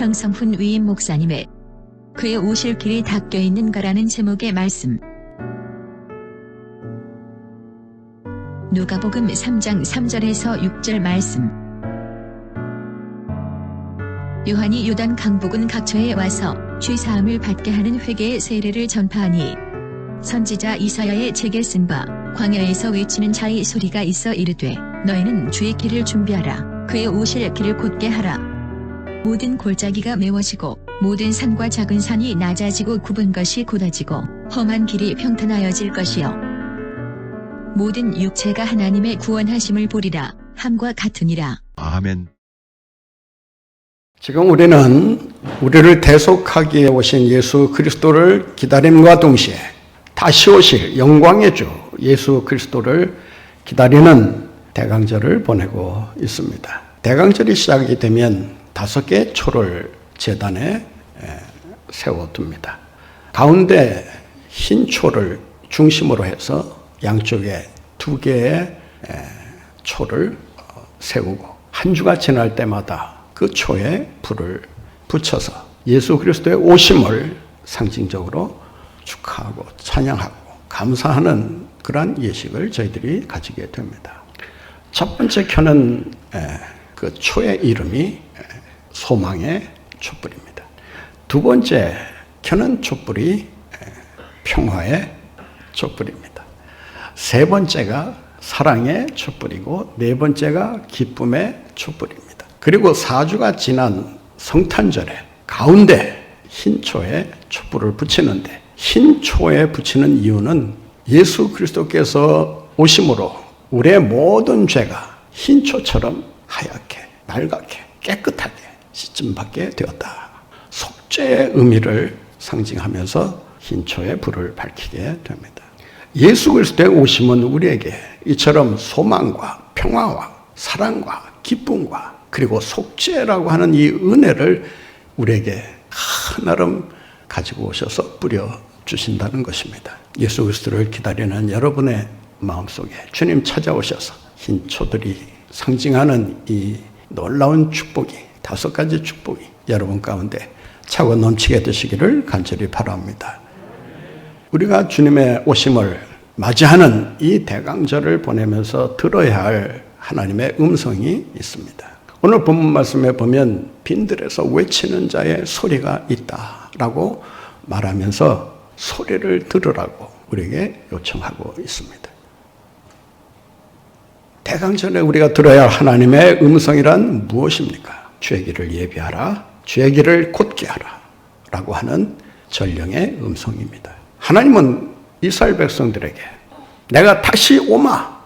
정성훈 위임 목사님의 그의 오실 길이 닦여 있는가라는 제목의 말씀. 누가복음 3장 3절에서 6절 말씀. 요한이 요단 강북은 각처에 와서 죄사함을 받게 하는 회개의 세례를 전파하니 선지자 이사야의 책에 쓴 바 광야에서 외치는 자의 소리가 있어 이르되 너희는 주의 길을 준비하라. 그의 오실 길을 곧게 하라. 모든 골짜기가 메워지고 모든 산과 작은 산이 낮아지고 굽은 것이 곧아지고 험한 길이 평탄하여질 것이요 모든 육체가 하나님의 구원하심을 보리라 함과 같으니라. 아멘. 지금 우리는 우리를 대속하기 위해 오신 예수 그리스도를 기다림과 동시에 다시 오실 영광의 주 예수 그리스도를 기다리는 대강절을 보내고 있습니다. 대강절이 시작이 되면 5개의 초를 제단에 세워둡니다. 가운데 흰 초를 중심으로 해서 양쪽에 2개의 초를 세우고 한 주가 지날 때마다 그 초에 불을 붙여서 예수 그리스도의 오심을 상징적으로 축하하고 찬양하고 감사하는 그러한 예식을 저희들이 가지게 됩니다. 첫 번째 켜는 그 초의 이름이 소망의 촛불입니다. 두 번째 켜는 촛불이 평화의 촛불입니다. 세 번째가 사랑의 촛불이고 네 번째가 기쁨의 촛불입니다. 그리고 4주가 지난 성탄절에 가운데 흰 초에 촛불을 붙이는데 흰 초에 붙이는 이유는 예수 그리스도께서 오심으로 우리의 모든 죄가 흰 초처럼 하얗게 맑게 깨끗하게 씻음받게 되었다. 속죄의 의미를 상징하면서 흰 초에 불을 밝히게 됩니다. 예수 그리스도의 오심은 우리에게 이처럼 소망과 평화와 사랑과 기쁨과 그리고 속죄라고 하는 이 은혜를 우리에게 하나름 가지고 오셔서 뿌려주신다는 것입니다. 예수 그리스도를 기다리는 여러분의 마음속에 주님 찾아오셔서 흰 초들이 상징하는 이 놀라운 축복이 5가지 축복이 여러분 가운데 차고 넘치게 되시기를 간절히 바랍니다. 우리가 주님의 오심을 맞이하는 이 대강절을 보내면서 들어야 할 하나님의 음성이 있습니다. 오늘 본문 말씀에 보면 빈들에서 외치는 자의 소리가 있다라고 말하면서 소리를 들으라고 우리에게 요청하고 있습니다. 대강절에 우리가 들어야 할 하나님의 음성이란 무엇입니까? 주의 길을 예비하라, 주의 길을 곧게 하라 라고 하는 전령의 음성입니다. 하나님은 이스라엘 백성들에게 내가 다시 오마,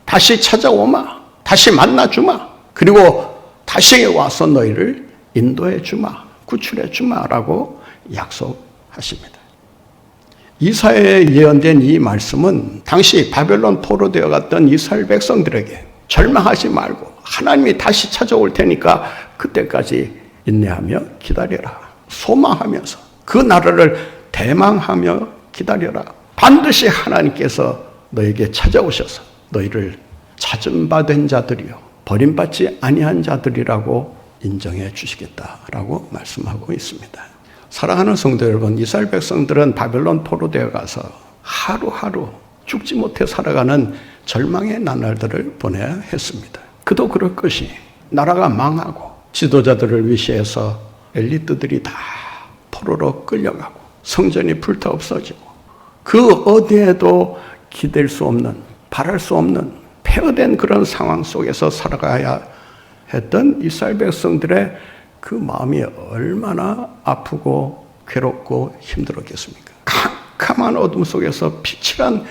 다시 찾아오마, 다시 만나주마, 그리고 다시 와서 너희를 인도해 주마, 구출해 주마 라고 약속하십니다. 이사야에 예언된 이 말씀은 당시 바벨론 포로되어 갔던 이스라엘 백성들에게 절망하지 말고 하나님이 다시 찾아올 테니까 그때까지 인내하며 기다려라. 소망하면서 그 나라를 대망하며 기다려라. 반드시 하나님께서 너에게 찾아오셔서 너희를 찾음 받은 자들이요 버림받지 아니한 자들이라고 인정해 주시겠다라고 말씀하고 있습니다. 사랑하는 성도 여러분, 이스라엘 백성들은 바벨론 포로되어 가서 하루하루 죽지 못해 살아가는 절망의 나날들을 보내야 했습니다. 그도 그럴 것이 나라가 망하고 지도자들을 위시해서 엘리트들이 다 포로로 끌려가고 성전이 불타 없어지고 그 어디에도 기댈 수 없는 바랄 수 없는 폐허된 그런 상황 속에서 살아가야 했던 이스라엘 백성들의 그 마음이 얼마나 아프고 괴롭고 힘들었겠습니까? 캄캄한 어둠 속에서 빛이란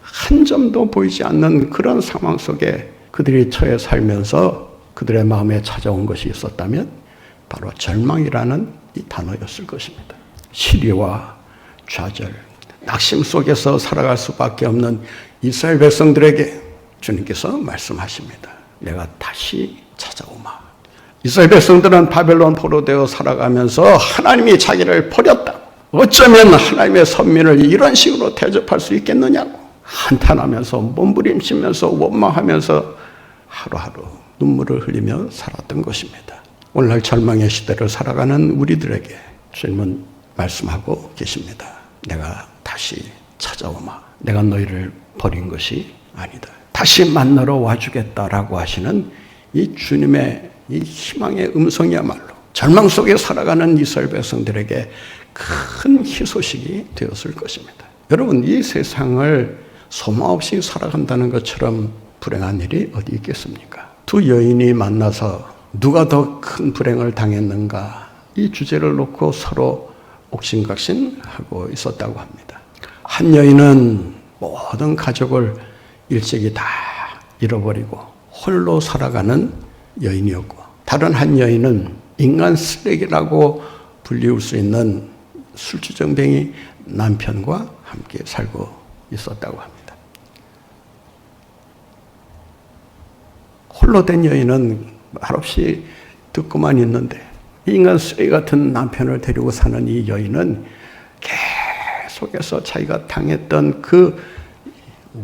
한 점도 보이지 않는 그런 상황 속에 그들이 처해 살면서 그들의 마음에 찾아온 것이 있었다면 바로 절망이라는 이 단어였을 것입니다. 시리와 좌절, 낙심 속에서 살아갈 수밖에 없는 이스라엘 백성들에게 주님께서 말씀하십니다. 내가 다시 찾아오마. 이스라엘 백성들은 바벨론 포로되어 살아가면서 하나님이 자기를 버렸다. 어쩌면 하나님의 선민을 이런 식으로 대접할 수 있겠느냐고 한탄하면서 몸부림치면서 원망하면서 하루하루 눈물을 흘리며 살았던 것입니다. 오늘날 절망의 시대를 살아가는 우리들에게 주님은 말씀하고 계십니다. 내가 다시 찾아오마. 내가 너희를 버린 것이 아니다. 다시 만나러 와주겠다라고 하시는 이 주님의 이 희망의 음성이야말로 절망 속에 살아가는 이스라엘 백성들에게 큰 희소식이 되었을 것입니다. 여러분, 이 세상을 소망 없이 살아간다는 것처럼 불행한 일이 어디 있겠습니까? 두 여인이 만나서 누가 더 큰 불행을 당했는가, 이 주제를 놓고 서로 옥신각신하고 있었다고 합니다. 한 여인은 모든 가족을 일찍이 다 잃어버리고 홀로 살아가는 여인이었고, 다른 한 여인은 인간 쓰레기라고 불리울 수 있는 술주정뱅이 남편과 함께 살고 있었다고 합니다. 홀로 된 여인은 말없이 듣고만 있는데, 인간 쓰레기 같은 남편을 데리고 사는 이 여인은 계속해서 자기가 당했던 그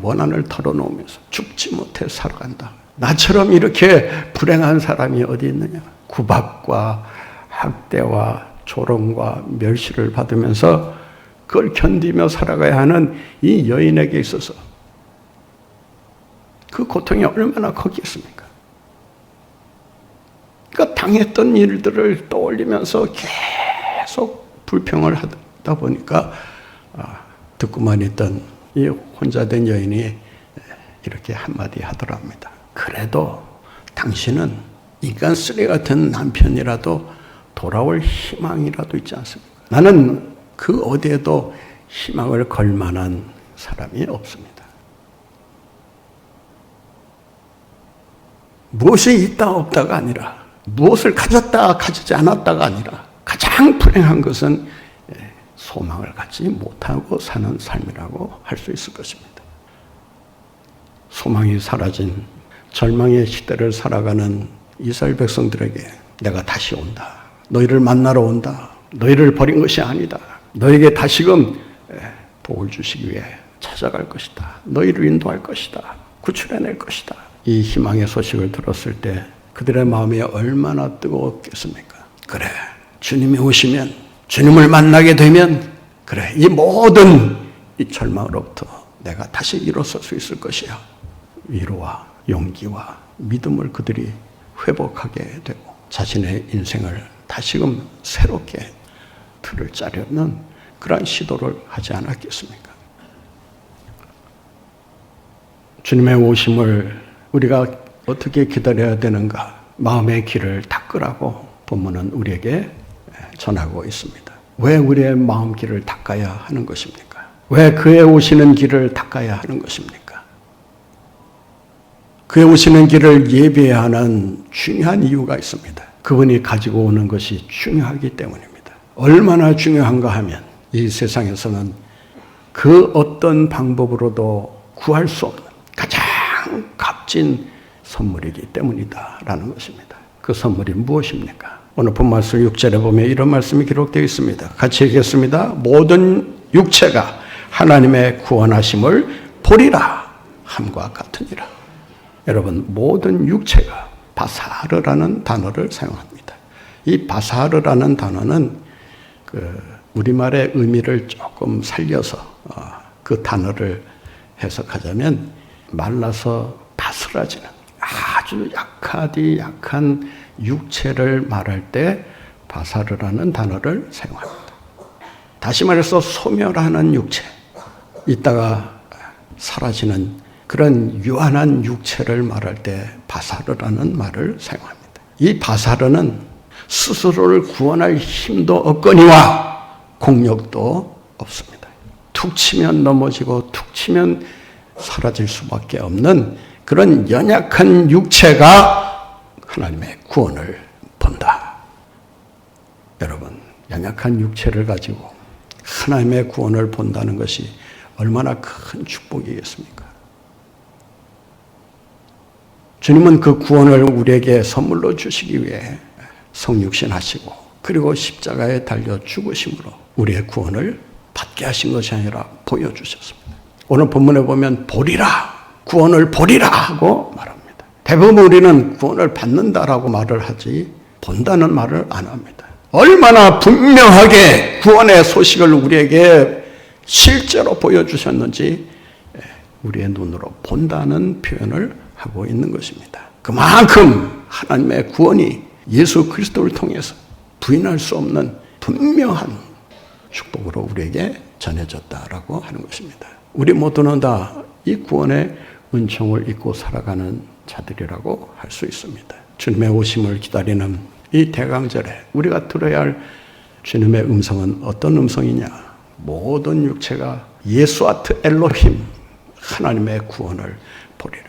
원한을 털어놓으면서 죽지 못해 살아간다. 나처럼 이렇게 불행한 사람이 어디 있느냐. 구박과 학대와 조롱과 멸시를 받으면서 그걸 견디며 살아가야 하는 이 여인에게 있어서 그 고통이 얼마나 컸겠습니까? 그러니까 당했던 일들을 떠올리면서 계속 불평을 하다 보니까 듣고만 있던 이 혼자 된 여인이 이렇게 한마디 하더랍니다. 그래도 당신은 인간 쓰레기 같은 남편이라도 돌아올 희망이라도 있지 않습니까? 나는 그 어디에도 희망을 걸 만한 사람이 없습니다. 무엇이 있다 없다가 아니라, 무엇을 가졌다 가지지 않았다가 아니라, 가장 불행한 것은 소망을 갖지 못하고 사는 삶이라고 할 수 있을 것입니다. 소망이 사라진 절망의 시대를 살아가는 이스라엘 백성들에게 내가 다시 온다. 너희를 만나러 온다. 너희를 버린 것이 아니다. 너에게 다시금 복을 주시기 위해 찾아갈 것이다. 너희를 인도할 것이다. 구출해낼 것이다. 이 희망의 소식을 들었을 때 그들의 마음이 얼마나 뜨거웠겠습니까? 그래, 주님이 오시면, 주님을 만나게 되면, 그래, 이 모든 이 절망으로부터 내가 다시 일어설 수 있을 것이야. 위로와 용기와 믿음을 그들이 회복하게 되고 자신의 인생을 다시금 새롭게 틀을 짜려는 그러한 시도를 하지 않았겠습니까? 주님의 오심을 우리가 어떻게 기다려야 되는가? 마음의 길을 닦으라고 본문은 우리에게 전하고 있습니다. 왜 우리의 마음 길을 닦아야 하는 것입니까? 왜 그의 오시는 길을 닦아야 하는 것입니까? 그의 오시는 길을 예비해야 하는 중요한 이유가 있습니다. 그분이 가지고 오는 것이 중요하기 때문입니다. 얼마나 중요한가 하면 이 세상에서는 그 어떤 방법으로도 구할 수 없는 가장 값진 선물이기 때문이다라는 것입니다. 그 선물이 무엇입니까? 오늘 본말씀 6절에 보면 이런 말씀이 기록되어 있습니다. 같이 읽겠습니다. 모든 육체가 하나님의 구원하심을 보리라 함과 같으니라. 여러분, 모든 육체가 바사르라는 단어를 사용합니다. 이 바사르라는 단어는 우리말의 의미를 조금 살려서 그 단어를 해석하자면 말라서 바스라지는 아주 약한 육체를 말할 때 바사르라는 단어를 사용합니다. 다시 말해서 소멸하는 육체, 이따가 사라지는 그런 유한한 육체를 말할 때 바사르라는 말을 사용합니다. 이 바사르는 스스로를 구원할 힘도 없거니와 공력도 없습니다. 툭 치면 넘어지고 툭 치면 사라질 수밖에 없는 그런 연약한 육체가 하나님의 구원을 본다. 여러분, 연약한 육체를 가지고 하나님의 구원을 본다는 것이 얼마나 큰 축복이겠습니까? 주님은 그 구원을 우리에게 선물로 주시기 위해 성육신 하시고 그리고 십자가에 달려 죽으심으로 우리의 구원을 받게 하신 것이 아니라 보여주셨습니다. 오늘 본문에 보면 보리라, 구원을 보리라 하고 말합니다. 대부분 우리는 구원을 받는다라고 말을 하지 본다는 말을 안 합니다. 얼마나 분명하게 구원의 소식을 우리에게 실제로 보여주셨는지 우리의 눈으로 본다는 표현을 하고 있는 것입니다. 그만큼 하나님의 구원이 예수 그리스도를 통해서 부인할 수 없는 분명한 축복으로 우리에게 전해졌다라고 하는 것입니다. 우리 모두는 다 이 구원의 은총을 잊고 살아가는 자들이라고 할 수 있습니다. 주님의 오심을 기다리는 이 대강절에 우리가 들어야 할 주님의 음성은 어떤 음성이냐? 모든 육체가 예수아트 엘로힘 하나님의 구원을 보리라.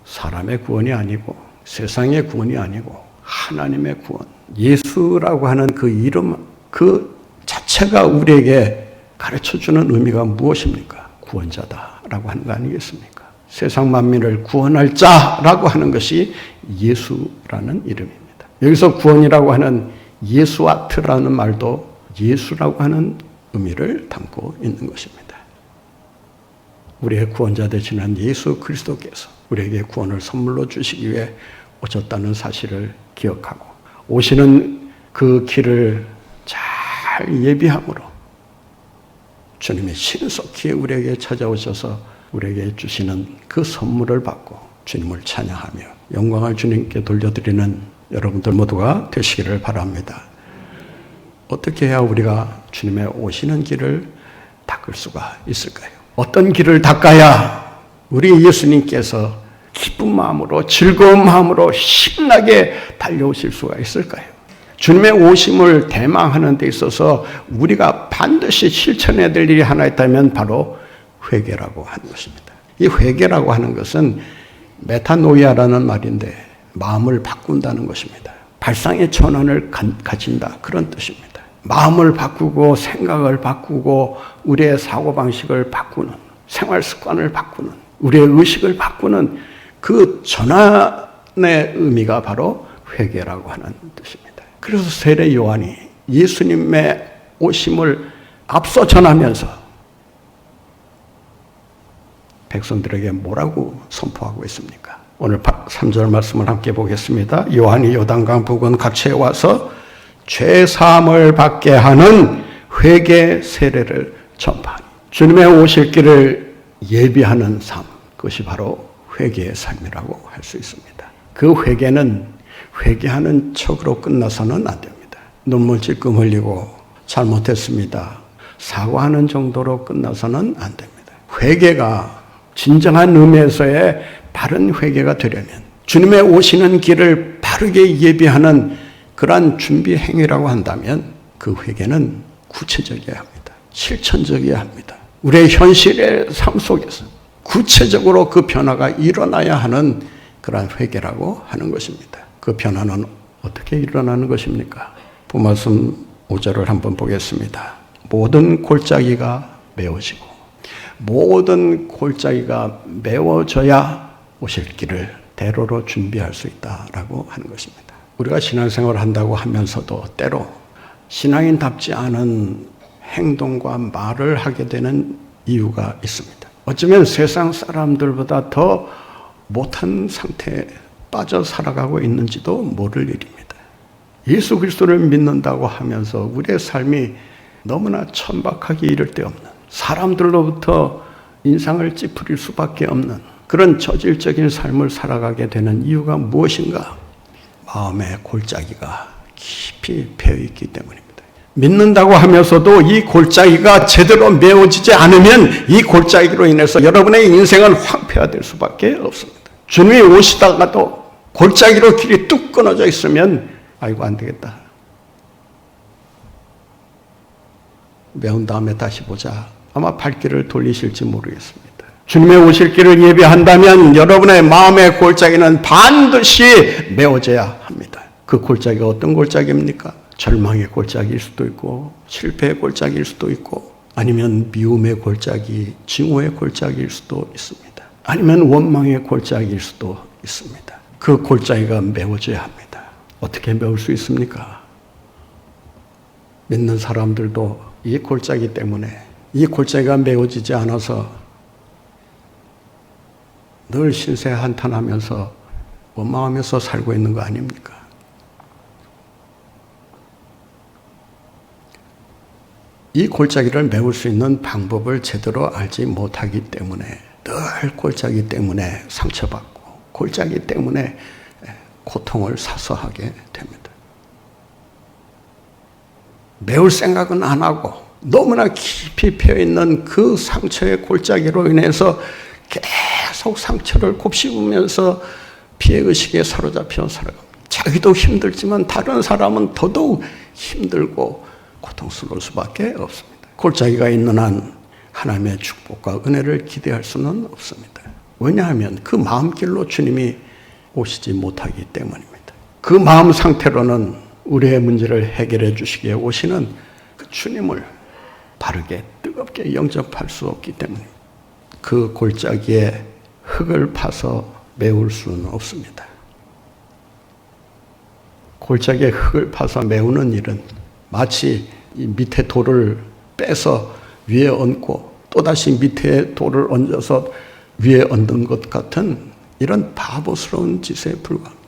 사람의 구원이 아니고 세상의 구원이 아니고 하나님의 구원. 예수라고 하는 그 이름 그 자체가 우리에게 가르쳐주는 의미가 무엇입니까? 구원자다라고 하는 거 아니겠습니까? 세상 만민을 구원할 자라고 하는 것이 예수라는 이름입니다. 여기서 구원이라고 하는 예수아트라는 말도 예수라고 하는 의미를 담고 있는 것입니다. 우리의 구원자 되시는 예수 그리스도께서 우리에게 구원을 선물로 주시기 위해 오셨다는 사실을 기억하고 오시는 그 길을 잘 예비함으로 주님이 신속히 우리에게 찾아오셔서 우리에게 주시는 그 선물을 받고 주님을 찬양하며 영광을 주님께 돌려드리는 여러분들 모두가 되시기를 바랍니다. 어떻게 해야 우리가 주님의 오시는 길을 닦을 수가 있을까요? 어떤 길을 닦아야 우리 예수님께서 기쁜 마음으로 즐거운 마음으로 신나게 달려오실 수가 있을까요? 주님의 오심을 대망하는 데 있어서 우리가 반드시 실천해야 될 일이 하나 있다면 바로 회개라고 하는 것입니다. 이 회개라고 하는 것은 메타노이아라는 말인데 마음을 바꾼다는 것입니다. 발상의 전환을 가진다 그런 뜻입니다. 마음을 바꾸고 생각을 바꾸고 우리의 사고방식을 바꾸는 생활 습관을 바꾸는 우리의 의식을 바꾸는 그 전환의 의미가 바로 회개라고 하는 뜻입니다. 그래서 세례 요한이 예수님의 오심을 앞서 전하면서 백성들에게 뭐라고 선포하고 있습니까? 오늘 3절 말씀을 함께 보겠습니다. 요한이 요단강 부근 각처에 와서 죄 사함을 받게 하는 회개 세례를 전파하니 주님의 오실 길을 예비하는 삶, 그것이 바로 회개의 삶이라고 할 수 있습니다. 그 회개는 회개하는 척으로 끝나서는 안 됩니다. 눈물 찔끔 흘리고 잘못했습니다. 사과하는 정도로 끝나서는 안 됩니다. 회개가 진정한 의미에서의 바른 회개가 되려면 주님의 오시는 길을 바르게 예비하는 그러한 준비 행위라고 한다면 그 회개는 구체적이어야 합니다. 실천적이어야 합니다. 우리의 현실의 삶 속에서 구체적으로 그 변화가 일어나야 하는 그러한 회개라고 하는 것입니다. 그 변화는 어떻게 일어나는 것입니까? 부말씀 5절을 한번 보겠습니다. 모든 골짜기가 메워지고 모든 골짜기가 메워져야 오실 길을 대로로 준비할 수 있다라고 하는 것입니다. 우리가 신앙생활을 한다고 하면서도 때로 신앙인답지 않은 행동과 말을 하게 되는 이유가 있습니다. 어쩌면 세상 사람들보다 더 못한 상태에 빠져 살아가고 있는지도 모를 일입니다. 예수 그리스도를 믿는다고 하면서 우리의 삶이 너무나 천박하기 이를 데 없는 사람들로부터 인상을 찌푸릴 수밖에 없는 그런 저질적인 삶을 살아가게 되는 이유가 무엇인가? 마음의 골짜기가 깊이 배어있기 때문입니다. 믿는다고 하면서도 이 골짜기가 제대로 메워지지 않으면 이 골짜기로 인해서 여러분의 인생은 황폐화될 수밖에 없습니다. 주님이 오시다가도 골짜기로 길이 뚝 끊어져 있으면 아이고 안 되겠다. 메운 다음에 다시 보자. 아마 발길을 돌리실지 모르겠습니다. 주님의 오실 길을 예비한다면 여러분의 마음의 골짜기는 반드시 메워져야 합니다. 그 골짜기가 어떤 골짜기입니까? 절망의 골짜기일 수도 있고 실패의 골짜기일 수도 있고 아니면 미움의 골짜기, 증오의 골짜기일 수도 있습니다. 아니면 원망의 골짜기일 수도 있습니다. 그 골짜기가 메워져야 합니다. 어떻게 메울 수 있습니까? 믿는 사람들도 이 골짜기 때문에 이 골짜기가 메워지지 않아서 늘 신세 한탄하면서 원망하면서 살고 있는 거 아닙니까? 이 골짜기를 메울 수 있는 방법을 제대로 알지 못하기 때문에 늘 골짜기 때문에 상처받고 골짜기 때문에 고통을 사서하게 됩니다. 메울 생각은 안 하고 너무나 깊이 패여있는 그 상처의 골짜기로 인해서 계속 상처를 곱씹으면서 피해의식에 사로잡혀 살아갑니다. 자기도 힘들지만 다른 사람은 더더욱 힘들고 고통스러울 수밖에 없습니다. 골짜기가 있는 한 하나님의 축복과 은혜를 기대할 수는 없습니다. 왜냐하면 그 마음길로 주님이 오시지 못하기 때문입니다. 그 마음 상태로는 우리의 문제를 해결해 주시기에 오시는 그 주님을 바르게 뜨겁게 영접할 수 없기 때문입니다. 그 골짜기에 흙을 파서 메울 수는 없습니다. 골짜기에 흙을 파서 메우는 일은 마치 이 밑에 돌을 빼서 위에 얹고 또다시 밑에 돌을 얹어서 위에 얹는 것 같은 이런 바보스러운 짓에 불과합니다.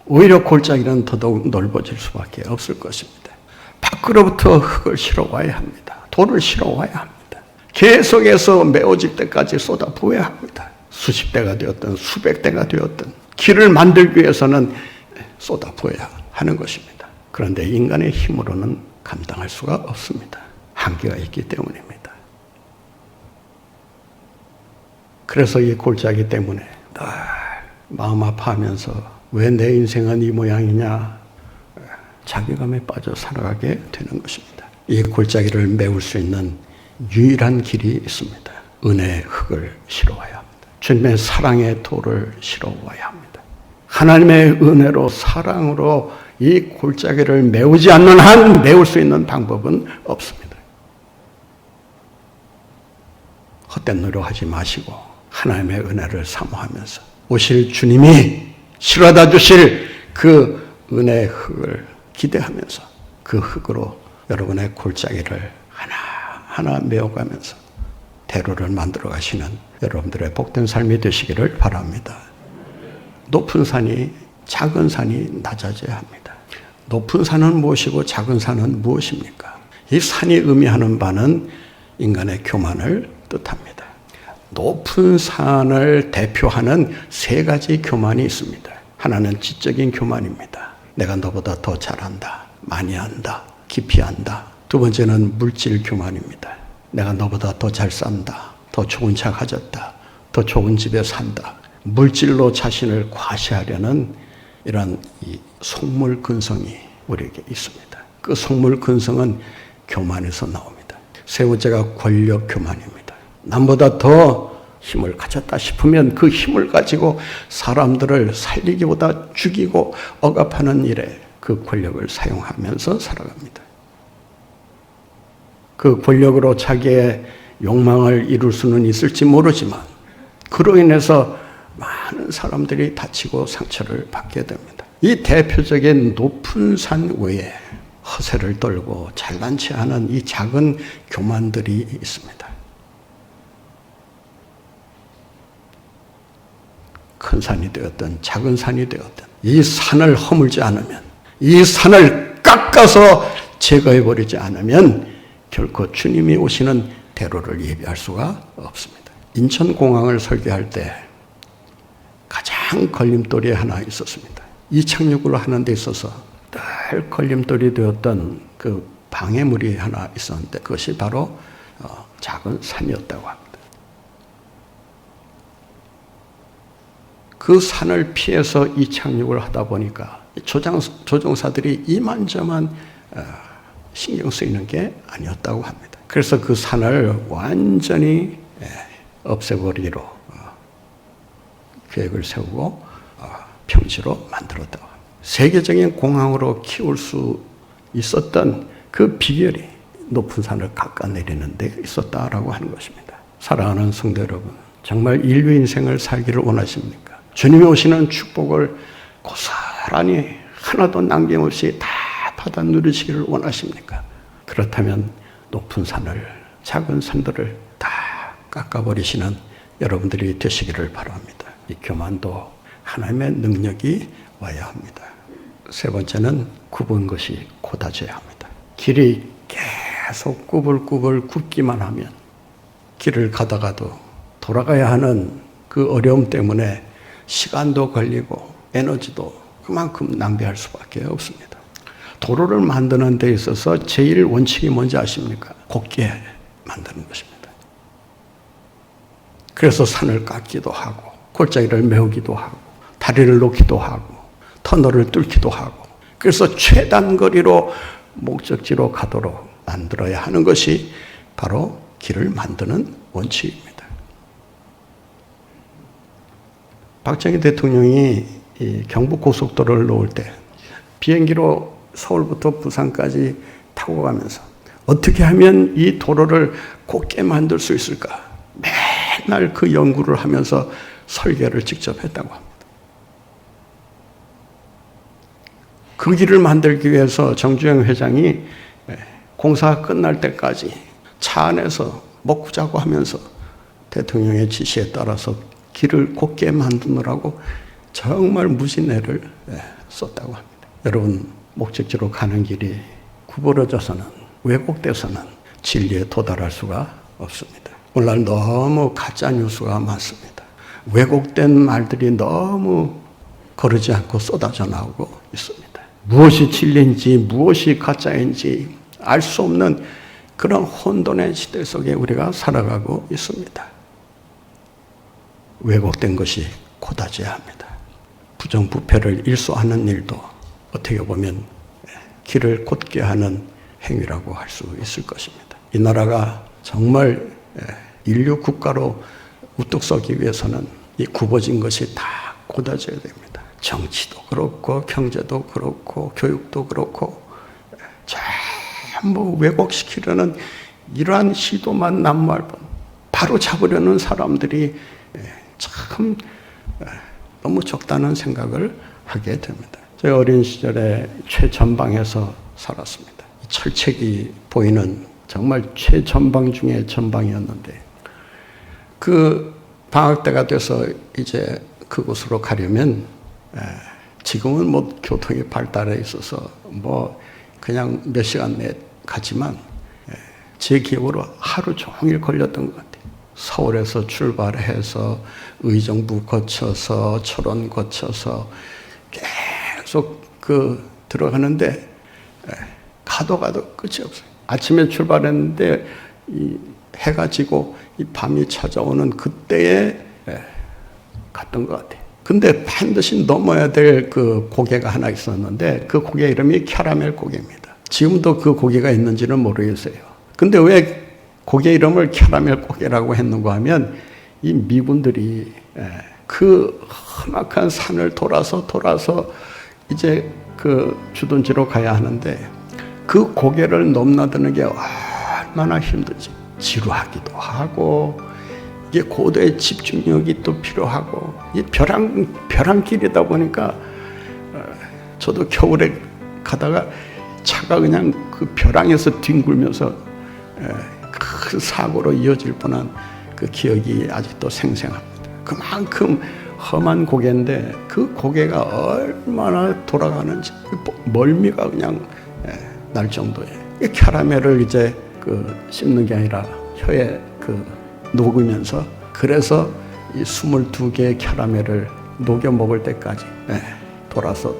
오히려 골짜기는 더더욱 넓어질 수밖에 없을 것입니다. 밖으로부터 흙을 실어와야 합니다. 돌을 실어와야 합니다. 계속해서 메워질 때까지 쏟아부어야 합니다. 수십 대가 되었든 수백 대가 되었든 길을 만들기 위해서는 쏟아부어야 하는 것입니다. 그런데 인간의 힘으로는 감당할 수가 없습니다. 한계가 있기 때문입니다. 그래서 이 골짜기 때문에 늘 마음 아파하면서 왜 내 인생은 이 모양이냐 자괴감에 빠져 살아가게 되는 것입니다. 이 골짜기를 메울 수 있는 유일한 길이 있습니다. 은혜의 흙을 실어와야 합니다. 주님의 사랑의 돌을 실어와야 합니다. 하나님의 은혜로 사랑으로 이 골짜기를 메우지 않는 한 메울 수 있는 방법은 없습니다. 헛된 노력하지 마시고 하나님의 은혜를 사모하면서 오실 주님이 실어다 주실 그 은혜의 흙을 기대하면서 그 흙으로 여러분의 골짜기를 하나하나 메워가면서 대로를 만들어 가시는 여러분들의 복된 삶이 되시기를 바랍니다. 높은 산이 작은 산이 낮아져야 합니다. 높은 산은 무엇이고 작은 산은 무엇입니까? 이 산이 의미하는 바는 인간의 교만을 뜻합니다. 높은 산을 대표하는 세 가지 교만이 있습니다. 하나는 지적인 교만입니다. 내가 너보다 더 잘한다, 많이 한다, 깊이 한다. 두 번째는 물질 교만입니다. 내가 너보다 더 잘 산다, 더 좋은 차 가졌다, 더 좋은 집에 산다. 물질로 자신을 과시하려는 이런 이 속물 근성이 우리에게 있습니다. 그 속물 근성은 교만에서 나옵니다. 세 번째가 권력 교만입니다. 남보다 더 힘을 가졌다 싶으면 그 힘을 가지고 사람들을 살리기보다 죽이고 억압하는 일에 그 권력을 사용하면서 살아갑니다. 그 권력으로 자기의 욕망을 이룰 수는 있을지 모르지만 그로 인해서 많은 사람들이 다치고 상처를 받게 됩니다. 이 대표적인 높은 산 외에 허세를 떨고 잘난 체 하는 이 작은 교만들이 있습니다. 큰 산이 되었든 작은 산이 되었든 이 산을 허물지 않으면, 이 산을 깎아서 제거해버리지 않으면 결코 주님이 오시는 대로를 예비할 수가 없습니다. 인천공항을 설계할 때 가장 걸림돌이 하나 있었습니다. 이착륙을 하는 데 있어서 늘 걸림돌이 되었던 그 방해물이 하나 있었는데 그것이 바로 작은 산이었다고 합니다. 그 산을 피해서 이착륙을 하다 보니까 조종사들이 이만저만 신경 쓰이는 게 아니었다고 합니다. 그래서 그 산을 완전히 없애버리기로 계획을 세우고 평지로 만들었다고 합니다. 세계적인 공항으로 키울 수 있었던 그 비결이 높은 산을 깎아내리는 데 있었다라고 하는 것입니다. 사랑하는 성도 여러분, 정말 인류 인생을 살기를 원하십니까? 주님이 오시는 축복을 고스란히 하나도 남김없이 다 받아 누리시기를 원하십니까? 그렇다면 높은 산을, 작은 산들을 다 깎아버리시는 여러분들이 되시기를 바랍니다. 이 교만도 하나님의 능력이 와야 합니다. 세 번째는 굽은 것이 곧아져야 합니다. 길이 계속 꾸불꾸불 굽기만 하면 길을 가다가도 돌아가야 하는 그 어려움 때문에 시간도 걸리고 에너지도 그만큼 낭비할 수밖에 없습니다. 도로를 만드는 데 있어서 제일 원칙이 뭔지 아십니까? 곱게 만드는 것입니다. 그래서 산을 깎기도 하고 골짜기를 메우기도 하고 다리를 놓기도 하고 터널을 뚫기도 하고 그래서 최단 거리로 목적지로 가도록 만들어야 하는 것이 바로 길을 만드는 원칙입니다. 박정희 대통령이 이 경부고속도로를 놓을 때 비행기로 서울부터 부산까지 타고 가면서 어떻게 하면 이 도로를 곱게 만들 수 있을까? 맨날 그 연구를 하면서 설계를 직접 했다고 합니다. 그 길을 만들기 위해서 정주영 회장이 공사가 끝날 때까지 차 안에서 먹고 자고 하면서 대통령의 지시에 따라서 길을 곱게 만드느라고 정말 무진애를 썼다고 합니다. 여러분, 목적지로 가는 길이 구부러져서는 왜곡돼서는 진리에 도달할 수가 없습니다. 오늘날 너무 가짜 뉴스가 많습니다. 왜곡된 말들이 너무 거르지 않고 쏟아져 나오고 있습니다. 무엇이 진리인지 무엇이 가짜인지 알 수 없는 그런 혼돈의 시대 속에 우리가 살아가고 있습니다. 왜곡된 것이 곧아져야 합니다. 부정부패를 일소하는 일도 어떻게 보면 길을 곧게 하는 행위라고 할 수 있을 것입니다. 이 나라가 정말 인류 국가로 우뚝 서기 위해서는 이 굽어진 것이 다 곧아져야 됩니다. 정치도 그렇고 경제도 그렇고 교육도 그렇고 전부 왜곡시키려는 이러한 시도만 난무할 뿐 바로 잡으려는 사람들이 참 너무 적다는 생각을 하게 됩니다. 제가 어린 시절에 최전방에서 살았습니다. 철책이 보이는 정말 최전방 중에 전방이었는데 그 방학 때가 돼서 이제 그곳으로 가려면 지금은 뭐 교통이 발달해 있어서 뭐 그냥 몇 시간 내에 가지만 제 기억으로 하루 종일 걸렸던 것 같아요. 서울에서 출발해서 의정부 거쳐서 철원 거쳐서 계속 들어가는데 가도 끝이 없어요. 아침에 출발했는데 이 해가 지고 이 밤이 찾아오는 그때에 갔던 것 같아요. 근데 반드시 넘어야 될 그 고개가 하나 있었는데 그 고개 이름이 캐러멜 고개입니다. 지금도 그 고개가 있는지는 모르겠어요. 근데 왜 고개 이름을 캐러멜 고개라고 했는가 하면 이 미군들이 그 험악한 산을 돌아서 이제 그 주둔지로 가야 하는데 그 고개를 넘나드는 게 얼마나 힘든지 지루하기도 하고 이게 고도의 집중력이 또 필요하고 이 벼랑길이다 보니까 저도 겨울에 가다가 차가 그냥 그 벼랑에서 뒹굴면서 그 사고로 이어질 뻔한 그 기억이 아직도 생생합니다. 그만큼 험한 고개인데 그 고개가 얼마나 돌아가는지 멀미가 그냥 날 정도예요. 이 캐러멜을 이제 씹는 게 아니라 혀에 녹으면서 그래서 이 22개의 캐러멜을 녹여 먹을 때까지 돌아서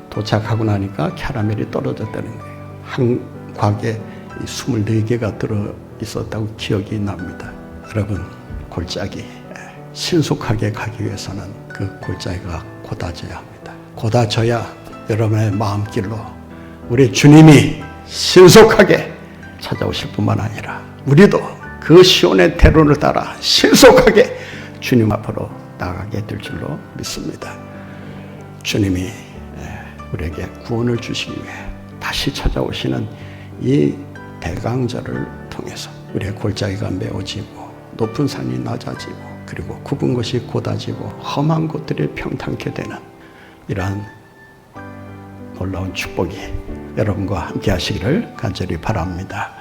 도착하고 나니까 캐러멜이 떨어졌다는 거예요. 한 곽에 24개가 들어 있었다고 기억이 납니다. 여러분, 골짜기 신속하게 가기 위해서는 그 골짜기가 곧아져야 합니다. 곧아져야 여러분의 마음길로 우리 주님이 신속하게 찾아오실 뿐만 아니라 우리도 그 시온의 대로를 따라 신속하게 주님 앞으로 나가게 될 줄로 믿습니다. 주님이 우리에게 구원을 주시기 위해 다시 찾아오시는 이 대강절을 통해서 우리의 골짜기가 메워지고 높은 산이 낮아지고 그리고 굽은 것이 곧아지고 험한 곳들이 평탄케 되는 이러한 놀라운 축복이 여러분과 함께 하시기를 간절히 바랍니다.